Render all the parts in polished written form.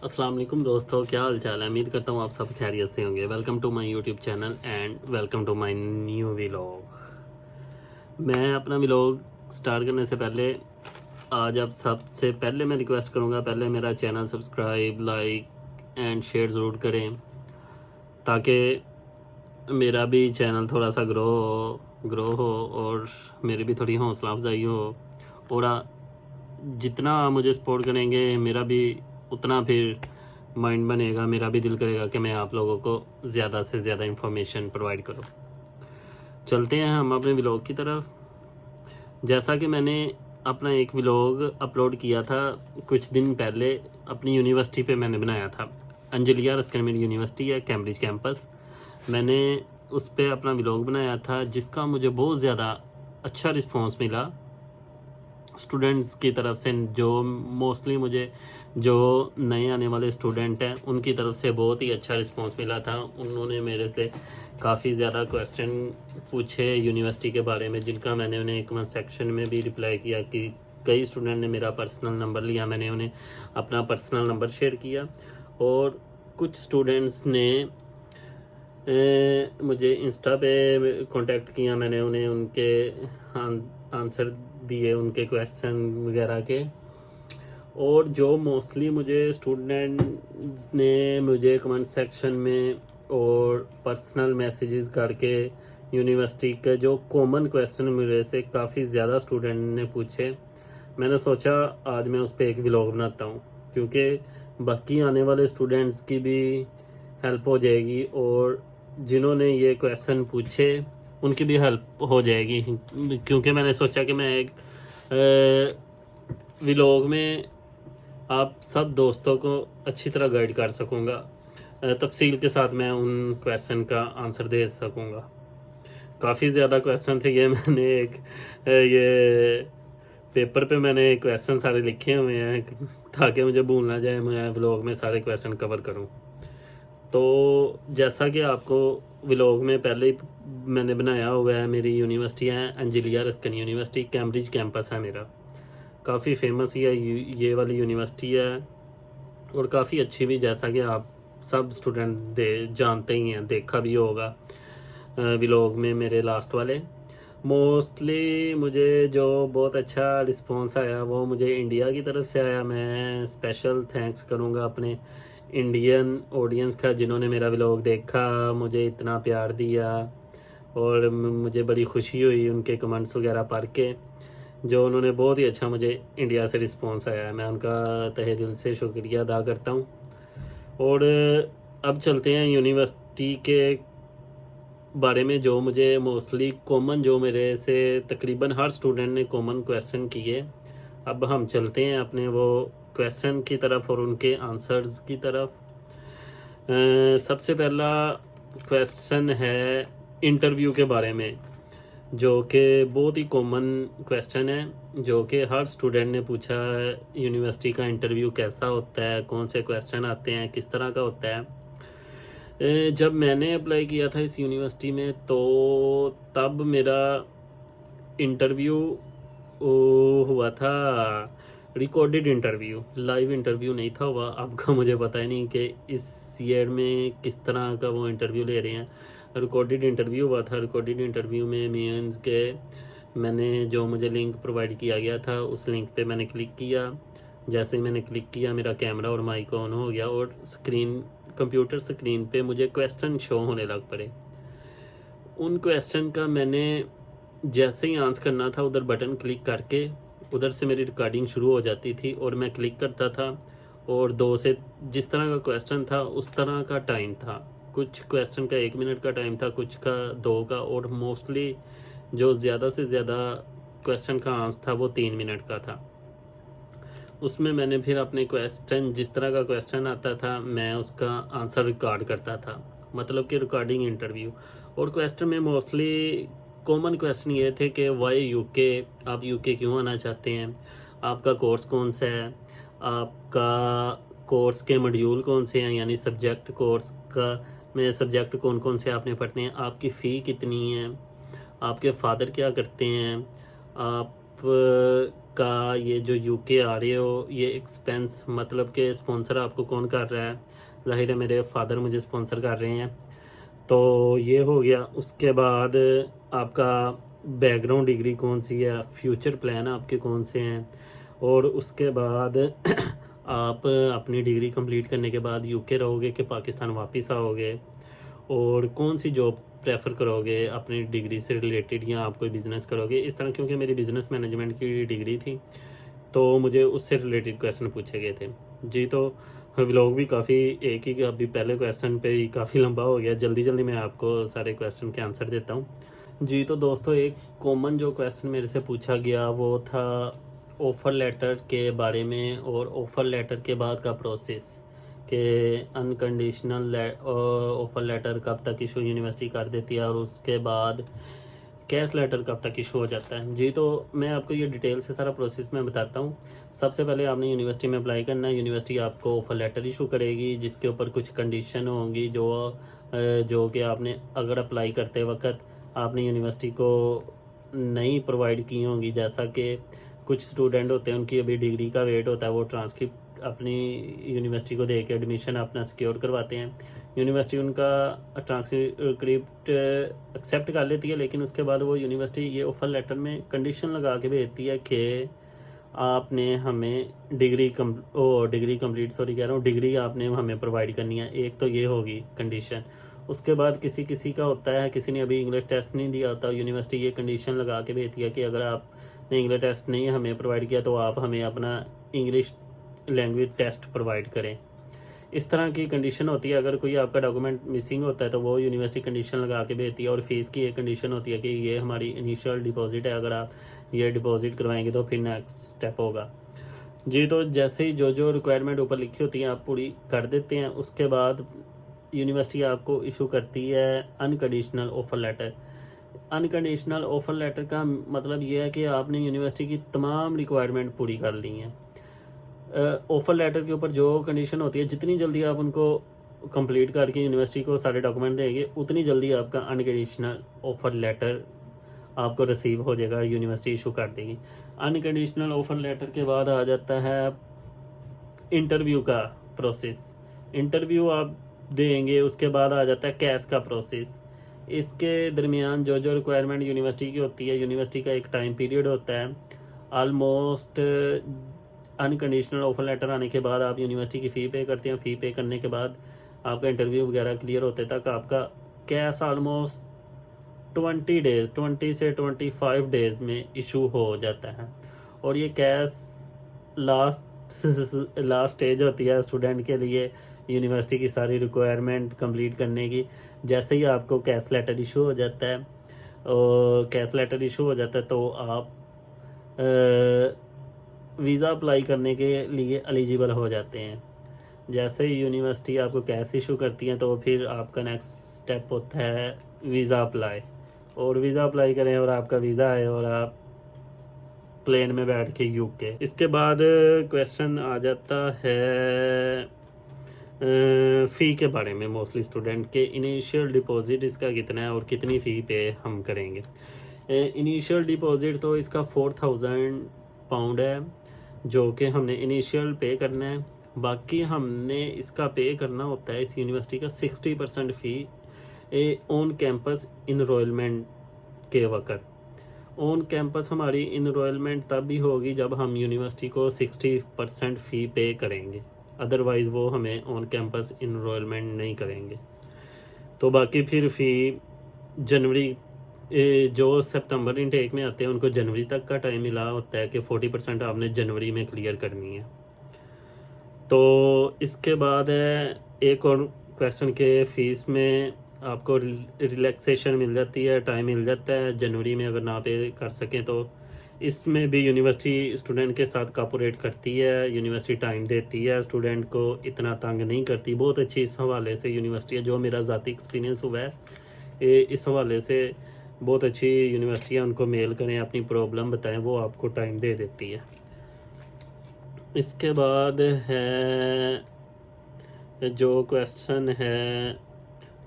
अस्सलाम वालेकुम दोस्तों, क्या हाल चाल है। उम्मीद करता हूँ आप सब खैरियत से होंगे। Welcome to my YouTube channel and welcome to my new vlog. मैं अपना व्लॉग स्टार्ट करने से पहले आज आप सबसे पहले मैं रिक्वेस्ट करूँगा, पहले मेरा channel subscribe, like and share ज़रूर करें ताकि मेरा भी चैनल थोड़ा सा ग्रो हो और मेरी भी थोड़ी हौसला अफजाई हो। और जितना आप मुझे सपोर्ट करेंगे मेरा भी उतना फिर माइंड बनेगा, मेरा भी दिल करेगा कि मैं आप लोगों को ज़्यादा से ज़्यादा इन्फॉर्मेशन प्रोवाइड करूं। चलते हैं हम अपने व्लॉग की तरफ। जैसा कि मैंने अपना एक व्लॉग अपलोड किया था कुछ दिन पहले, अपनी यूनिवर्सिटी पे मैंने बनाया था। अंजलिया रस्किन मेरी यूनिवर्सिटी है, कैम्ब्रिज कैंपस। मैंने उस पर अपना व्लॉग बनाया था जिसका मुझे बहुत ज़्यादा अच्छा रिस्पॉन्स मिला स्टूडेंट्स की तरफ से। जो मोस्टली मुझे जो नए आने वाले स्टूडेंट हैं उनकी तरफ से बहुत ही अच्छा रिस्पांस मिला था। उन्होंने मेरे से काफ़ी ज़्यादा क्वेश्चन पूछे यूनिवर्सिटी के बारे में, जिनका मैंने उन्हें कमेंट सेक्शन में भी रिप्लाई किया कि कई स्टूडेंट ने मेरा पर्सनल नंबर लिया, मैंने उन्हें अपना पर्सनल नंबर शेयर किया। और कुछ स्टूडेंट्स ने मुझे इंस्टा पे कांटेक्ट किया, मैंने उन्हें उनके आंसर दिए उनके क्वेश्चन वगैरह के। और जो मोस्टली मुझे स्टूडेंट्स ने मुझे कमेंट सेक्शन में और पर्सनल मैसेजेस करके यूनिवर्सिटी के जो कॉमन क्वेश्चन मेरे से काफ़ी ज़्यादा स्टूडेंट ने पूछे, मैंने सोचा आज मैं उस पर एक व्लॉग बनाता हूँ, क्योंकि बाकी आने वाले स्टूडेंट्स की भी हेल्प हो जाएगी और जिन्होंने ये क्वेश्चन पूछे उनकी भी हेल्प हो जाएगी। क्योंकि मैंने सोचा कि मैं एक व्लॉग में आप सब दोस्तों को अच्छी तरह गाइड कर सकूँगा, तफसील के साथ मैं उन क्वेश्चन का आंसर दे सकूँगा। काफ़ी ज़्यादा क्वेश्चन थे ये, मैंने एक ये पेपर पे मैंने क्वेश्चन सारे लिखे हुए हैं ताकि मुझे भूल ना जाए, मैं व्लॉग में सारे क्वेश्चन कवर करूँ। तो जैसा कि आपको व्लॉग में पहले ही मैंने बनाया हुआ है, मेरी यूनिवर्सिटी है अंजलिया रस्किन यूनिवर्सिटी, कैम्ब्रिज कैंपस है मेरा। काफ़ी फेमस ही है ये वाली यूनिवर्सिटी है और काफ़ी अच्छी भी, जैसा कि आप सब स्टूडेंट जानते ही हैं, देखा भी होगा व्लॉग में मेरे लास्ट वाले। मोस्टली मुझे जो बहुत अच्छा रिस्पांस आया वो मुझे इंडिया की तरफ से आया। मैं स्पेशल थैंक्स करूँगा अपने इंडियन ऑडियंस का, जिन्होंने मेरा व्लॉग देखा, मुझे इतना प्यार दिया और मुझे बड़ी खुशी हुई उनके कमेंट्स वगैरह पढ़ के, जो उन्होंने बहुत ही अच्छा मुझे इंडिया से रिस्पांस आया है। मैं उनका तहे दिल से शुक्रिया अदा करता हूँ। और अब चलते हैं यूनिवर्सिटी के बारे में, जो मुझे मोस्टली कॉमन, जो मेरे से तकरीबन हर स्टूडेंट ने कॉमन क्वेश्चन किए। अब हम चलते हैं अपने वो क्वेश्चन की तरफ और उनके आंसर्स की तरफ। सबसे पहला क्वेश्चन है इंटरव्यू के बारे में, जो कि बहुत ही कॉमन क्वेश्चन है, जो कि हर स्टूडेंट ने पूछा है। यूनिवर्सिटी का इंटरव्यू कैसा होता है, कौन से क्वेश्चन आते हैं, किस तरह का होता है। जब मैंने अप्लाई किया था इस यूनिवर्सिटी में तो तब मेरा इंटरव्यू हुआ था रिकॉर्डेड इंटरव्यू, लाइव इंटरव्यू नहीं था हुआ। आपका मुझे पता ही नहीं कि इस ईयर में किस तरह का वो इंटरव्यू ले रहे हैं। रिकॉर्डेड इंटरव्यू हुआ था। रिकॉर्डेड इंटरव्यू में मीन्स के मैंने जो मुझे लिंक प्रोवाइड किया गया था उस लिंक पे मैंने क्लिक किया। जैसे ही मैंने क्लिक किया मेरा कैमरा और माइक ऑन हो गया और कंप्यूटर स्क्रीन पे मुझे क्वेश्चन शो होने लग पड़े। उन क्वेश्चन का मैंने जैसे ही आंसर करना था उधर बटन क्लिक करके उधर से मेरी रिकॉर्डिंग शुरू हो जाती थी और मैं क्लिक करता था और दो से जिस तरह का क्वेश्चन था उस तरह का टाइम था। कुछ क्वेश्चन का 1 मिनट का टाइम था, कुछ का 2 का, और मोस्टली जो ज़्यादा से ज़्यादा क्वेश्चन का आंसर था वो 3 मिनट का था। उसमें मैंने फिर अपने क्वेश्चन, जिस तरह का क्वेश्चन आता था मैं उसका आंसर रिकॉर्ड करता था, मतलब कि रिकॉर्डिंग इंटरव्यू। और क्वेश्चन में मोस्टली कॉमन क्वेश्चन ये थे कि वाई यूके, आप यूके क्यों आना चाहते हैं, आपका कोर्स कौन सा है, आपका कोर्स के मॉड्यूल कौन से हैं, यानी सब्जेक्ट कोर्स का में सब्जेक्ट कौन कौन से आपने पढ़ने हैं, आपकी फ़ी कितनी है, आपके फादर क्या करते हैं, आप का ये जो यूके आ रहे हो, ये एक्सपेंस मतलब कि स्पॉन्सर आपको कौन कर रहा है? ज़ाहिर है मेरे फादर मुझे स्पॉन्सर कर रहे हैं। तो ये हो गया। उसके बाद आपका बैकग्राउंड डिग्री कौन सी है, फ्यूचर प्लान आपके कौन से हैं, और उसके बाद आप अपनी डिग्री कंप्लीट करने के बाद यूके रहोगे कि पाकिस्तान वापस आओगे, और कौन सी जॉब प्रेफर करोगे अपनी डिग्री से रिलेटेड, या आप कोई बिज़नेस करोगे इस तरह। क्योंकि मेरी बिज़नेस मैनेजमेंट की डिग्री थी तो मुझे उससे रिलेटेड क्वेश्चन पूछे गए थे जी। तो व्लॉग भी काफ़ी एक ही अभी पहले क्वेश्चन पे ही काफ़ी लंबा हो गया। जल्दी जल्दी मैं आपको सारे क्वेश्चन के आंसर देता हूँ जी। तो दोस्तों, एक कॉमन जो क्वेश्चन मेरे से पूछा गया वो था ऑफ़र लेटर के बारे में, और ऑफ़र लेटर के बाद का प्रोसेस कि अनकंडीशनल ऑफ़र लेटर कब तक इशू यूनिवर्सिटी कर देती है, और उसके बाद कैश लेटर कब तक इशू हो जाता है जी। तो मैं आपको ये डिटेल से सारा प्रोसेस मैं बताता हूँ। सबसे पहले आपने यूनिवर्सिटी में अप्लाई करना है। यूनिवर्सिटी आपको ऑफ़र लेटर इशू करेगी जिसके ऊपर कुछ कंडीशन होंगी जो कि आपने अगर अप्लाई करते वक्त आपने यूनिवर्सिटी को नहीं प्रोवाइड की होंगी। जैसा कि कुछ स्टूडेंट होते हैं उनकी अभी डिग्री का वेट होता है, वो ट्रांसक्रिप्ट अपनी यूनिवर्सिटी को दे के एडमिशन अपना सिक्योर करवाते हैं। यूनिवर्सिटी उनका ट्रांसक्रिप्ट एक्सेप्ट कर लेती है, लेकिन उसके बाद वो यूनिवर्सिटी ये ऑफ़र लेटर में कंडीशन लगा के भेजती है कि आपने हमें डिग्री कंप्लीट डिग्री आपने हमें प्रोवाइड करनी है। एक तो ये होगी कंडीशन। उसके बाद किसी किसी का होता है, किसी ने अभी इंग्लिश टेस्ट नहीं दिया होता, यूनिवर्सिटी ये कंडीशन लगा के भेजती है कि अगर आपने इंग्लिश टेस्ट नहीं हमें प्रोवाइड किया तो आप हमें अपना इंग्लिश लैंग्वेज टेस्ट प्रोवाइड करें। इस तरह की कंडीशन होती है। अगर कोई आपका डॉक्यूमेंट मिसिंग होता है तो वो यूनिवर्सिटी कंडीशन लगा के भेजती है। और फीस की एक कंडीशन होती है कि ये हमारी इनिशियल डिपॉजिट है, अगर आप ये डिपॉजिट करवाएंगे तो फिर नेक्स्ट स्टेप होगा जी। तो जैसे ही जो रिक्वायरमेंट ऊपर लिखी होती है आप पूरी कर देते हैं, उसके बाद यूनिवर्सिटी आपको इशू करती है unconditional offer letter. Unconditional offer letter का मतलब ये है कि आपने यूनिवर्सिटी की तमाम रिक्वायरमेंट पूरी कर ली हैं। ऑफ़र लेटर के ऊपर जो कंडीशन होती है, जितनी जल्दी आप उनको कंप्लीट करके यूनिवर्सिटी को सारे डॉक्यूमेंट देंगे उतनी जल्दी आपका अनकंडीशनल ऑफ़र लेटर आपको रिसीव हो जाएगा, यूनिवर्सिटी इशू कर देगी। अनकंडीशनल ऑफ़र लेटर के बाद आ जाता है इंटरव्यू का प्रोसेस। इंटरव्यू आप देंगे, उसके बाद आ जाता है कैश का प्रोसेस। इसके दरमियान जो रिक्वायरमेंट यूनिवर्सिटी की होती है, यूनिवर्सिटी का एक टाइम पीरियड होता है। आलमोस्ट अनकंडीशनल ऑफ़र लेटर आने के बाद आप यूनिवर्सिटी की फ़ी पे करते हैं। फ़ी पे करने के बाद आपका इंटरव्यू वगैरह क्लियर होते तक आपका कैश आलमोस्ट 20 से 25 डेज़ में इशू हो जाता है। और ये कैश लास्ट स्टेज होती है स्टूडेंट के लिए यूनिवर्सिटी की सारी रिक्वायरमेंट कंप्लीट करने की। जैसे ही आपको कैश लेटर इशू हो जाता है, और कैश लेटर इशू हो जाता है तो आप वीज़ा अप्लाई करने के लिए एलिजिबल हो जाते हैं। जैसे ही यूनिवर्सिटी आपको कैश इशू करती है तो फिर आपका नेक्स्ट स्टेप होता है वीज़ा अप्लाई। और वीज़ा अप्लाई करें और आपका वीज़ा है और आप प्लेन में बैठ के यूके। इसके बाद क्वेश्चन आ जाता है फ़ी के बारे में। मोस्टली स्टूडेंट के इनिशियल डिपॉजिट इसका कितना है और कितनी फ़ी पे हम करेंगे। इनिशियल डिपॉजिट तो इसका 4000 पाउंड है जो कि हमने इनिशियल पे करना है। बाकी हमने इसका पे करना होता है इस यूनिवर्सिटी का 60% फ़ी ऑन कैंपस इनरोलमेंट के वक्त। ऑन कैंपस हमारी इनरोलमेंट तब भी होगी जब हम यूनिवर्सिटी को 60% फ़ी पे करेंगे, अदरवाइज़ वो हमें ऑन कैंपस इनरोलमेंट नहीं करेंगे। तो बाकी फिर फ़ी जनवरी जो सितंबर इनटेक में आते हैं उनको जनवरी तक का टाइम मिला होता है कि 40% आपने जनवरी में क्लियर करनी है। तो इसके बाद है एक और क्वेश्चन के फ़ीस में आपको रिलैक्सेशन मिल जाती है, टाइम मिल जाता है जनवरी में अगर ना पे कर सकें तो। इसमें भी यूनिवर्सिटी स्टूडेंट के साथ कोऑपरेट करती है, यूनिवर्सिटी टाइम देती है, स्टूडेंट को इतना तंग नहीं करती। बहुत अच्छी इस हवाले से यूनिवर्सिटी है, जो मेरा ज़ाती एक्सपीरियंस हुआ है इस हवाले से बहुत अच्छी यूनिवर्सिटी है। उनको मेल करें, अपनी प्रॉब्लम बताएं, वो आपको टाइम दे देती है। इसके बाद है जो क्वेश्चन है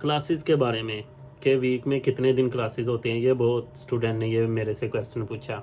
क्लासेस के बारे में कि वीक में कितने दिन क्लासेस होते हैं। ये बहुत स्टूडेंट ने ये मेरे से क्वेश्चन पूछा।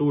2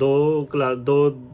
2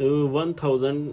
1000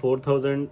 4000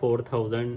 4000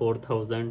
4000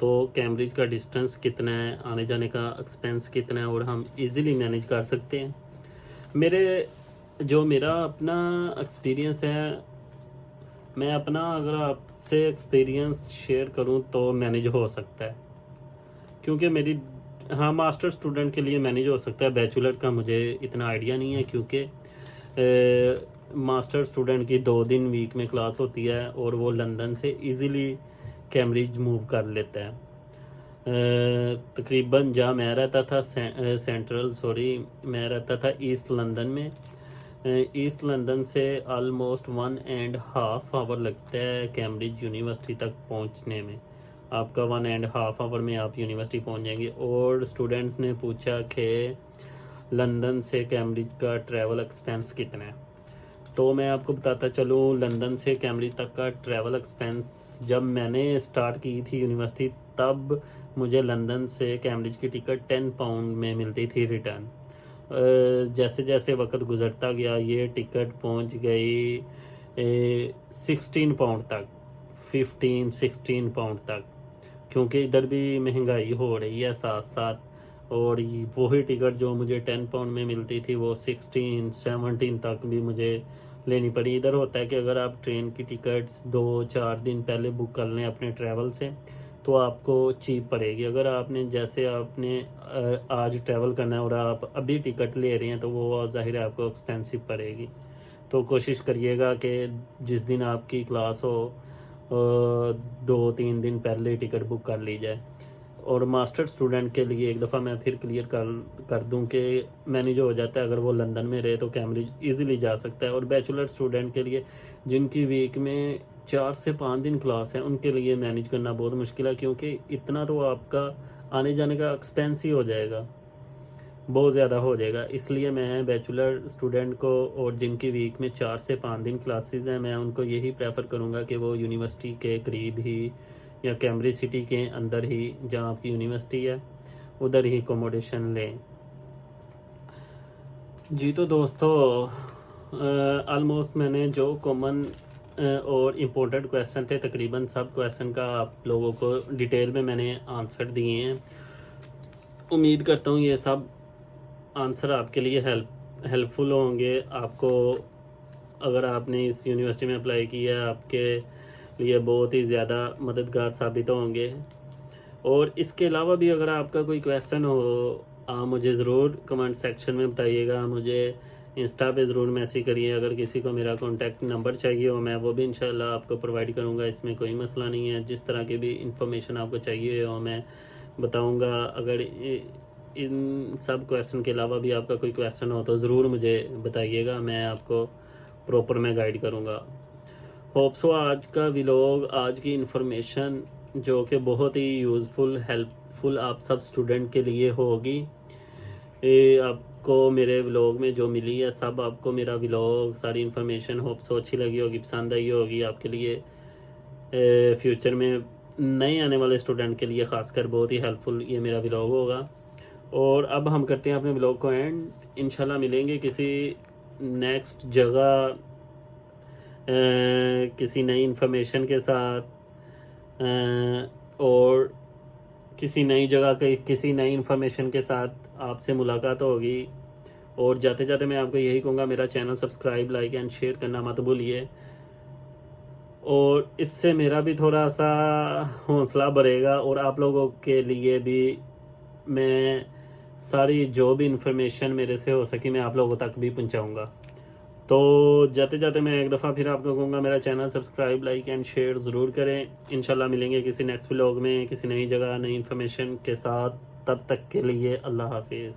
तो कैम्ब्रिज का डिस्टेंस कितना है, आने जाने का एक्सपेंस कितना है और हम इजीली मैनेज कर सकते हैं। मेरा अपना एक्सपीरियंस है, मैं अपना अगर आपसे एक्सपीरियंस शेयर करूं तो मैनेज हो सकता है, क्योंकि हाँ मास्टर स्टूडेंट के लिए मैनेज हो सकता है। बैचलर का मुझे इतना आइडिया नहीं है, क्योंकि मास्टर स्टूडेंट की 2 दिन वीक में क्लास होती है और वो लंदन से इजीली कैम्ब्रिज मूव कर लेता है। तकरीबन जहाँ मैं रहता था मैं रहता था ईस्ट लंदन में। ईस्ट लंदन से ऑलमोस्ट 1.5 आवर लगता है कैम्ब्रिज यूनिवर्सिटी तक पहुंचने में। आपका 1.5 आवर में आप यूनिवर्सिटी पहुंच जाएंगे। और स्टूडेंट्स ने पूछा कि लंदन से कैम्ब्रिज का ट्रैवल एक्सपेंस कितना है, तो मैं आपको बताता चलूँ लंदन से कैम्ब्रिज तक का ट्रैवल एक्सपेंस जब मैंने स्टार्ट की थी यूनिवर्सिटी तब मुझे लंदन से कैम्ब्रिज की टिकट 10 पाउंड में मिलती थी रिटर्न। जैसे जैसे वक्त गुजरता गया ये टिकट पहुंच गई 16 पाउंड तक, 15-16 पाउंड तक, क्योंकि इधर भी महंगाई हो रही है साथ साथ। और वही टिकट जो मुझे 10 पाउंड में मिलती थी वो 16-17 तक भी मुझे लेनी पड़ी। इधर होता है कि अगर आप ट्रेन की टिकट्स 2-4 दिन पहले बुक कर लें अपने ट्रैवल से तो आपको चीप पड़ेगी। अगर आपने आज ट्रैवल करना है और आप अभी टिकट ले रहे हैं तो वो ज़ाहिर है आपको एक्सपेंसिव पड़ेगी। तो कोशिश करिएगा कि जिस दिन आपकी क्लास हो 2-3 दिन पहले टिकट बुक कर ली जाए। और मास्टर स्टूडेंट के लिए एक दफ़ा मैं फिर क्लियर कर दूं कि मैनेज हो जाता है, अगर वो लंदन में रहे तो कैम्ब्रिज इजीली जा सकता है। और बैचलर स्टूडेंट के लिए जिनकी वीक में 4 से 5 दिन क्लास है उनके लिए मैनेज करना बहुत मुश्किल है, क्योंकि इतना तो आपका आने जाने का एक्सपेंस ही हो जाएगा, बहुत ज़्यादा हो जाएगा। इसलिए मैं बैचलर स्टूडेंट को और जिनकी वीक में 4 से 5 दिन क्लासेस हैं मैं उनको यही प्रेफर करूँगा कि वो यूनिवर्सिटी के करीब ही या कैम्ब्रिज सिटी के अंदर ही जहाँ आपकी यूनिवर्सिटी है उधर ही अकोमोडेशन लें। जी तो दोस्तों ऑलमोस्ट मैंने जो कॉमन और इम्पोर्टेंट क्वेश्चन थे तकरीबन सब क्वेश्चन का आप लोगों को डिटेल में मैंने आंसर दिए हैं। उम्मीद करता हूँ ये सब आंसर आपके लिए हेल्पफुल होंगे। आपको अगर आपने इस यूनिवर्सिटी में अप्लाई किया है आपके लिए बहुत ही ज़्यादा मददगार साबित होंगे। और इसके अलावा भी अगर आपका कोई क्वेश्चन हो आप मुझे ज़रूर कमेंट सेक्शन में बताइएगा, मुझे इंस्टा पे ज़रूर मैसेज करिए। अगर किसी को मेरा कॉन्टैक्ट नंबर चाहिए हो मैं वो भी इंशाल्लाह आपको प्रोवाइड करूँगा, इसमें कोई मसला नहीं है। जिस तरह की भी इंफॉर्मेशन आपको चाहिए हो मैं बताऊँगा। अगर इन सब क्वेश्चन के अलावा भी आपका कोई क्वेश्चन हो तो ज़रूर मुझे बताइएगा, मैं आपको प्रॉपर मैं गाइड करूँगा। होप सो आज का व्लॉग, आज की इन्फॉर्मेशन जो कि बहुत ही यूज़फुल हेल्पफुल आप सब स्टूडेंट के लिए होगी। आपको मेरे व्लॉग में जो मिली है सब आपको मेरा व्लॉग सारी इन्फॉर्मेशन होप सो अच्छी लगी होगी, पसंद आई होगी। आपके लिए फ्यूचर में नए आने वाले स्टूडेंट के लिए ख़ासकर बहुत ही हेल्पफुल ये मेरा व्लॉग होगा। और अब हम करते हैं अपने व्लॉग को एंड, इंशाल्लाह मिलेंगे किसी नेक्स्ट जगह किसी नई इन्फॉर्मेशन के साथ और किसी नई जगह के किसी नई इन्फॉर्मेशन के साथ आपसे मुलाकात होगी। और जाते जाते मैं आपको यही कहूँगा मेरा channel subscribe like and share करना मत भूलिए, और इससे मेरा भी थोड़ा सा हौसला बढ़ेगा और आप लोगों के लिए भी मैं सारी जो भी इन्फॉर्मेशन मेरे से हो सके मैं आप लोगों तक भी पहुंचाऊंगा। तो जाते जाते मैं एक दफ़ा फिर आपको कहूँगा मेरा channel subscribe like and share ज़रूर करें। इंशाल्लाह मिलेंगे किसी नेक्स्ट व्लॉग में किसी नई जगह नई इन्फॉर्मेशन के साथ। तब तक के लिए अल्लाह हाफिज़।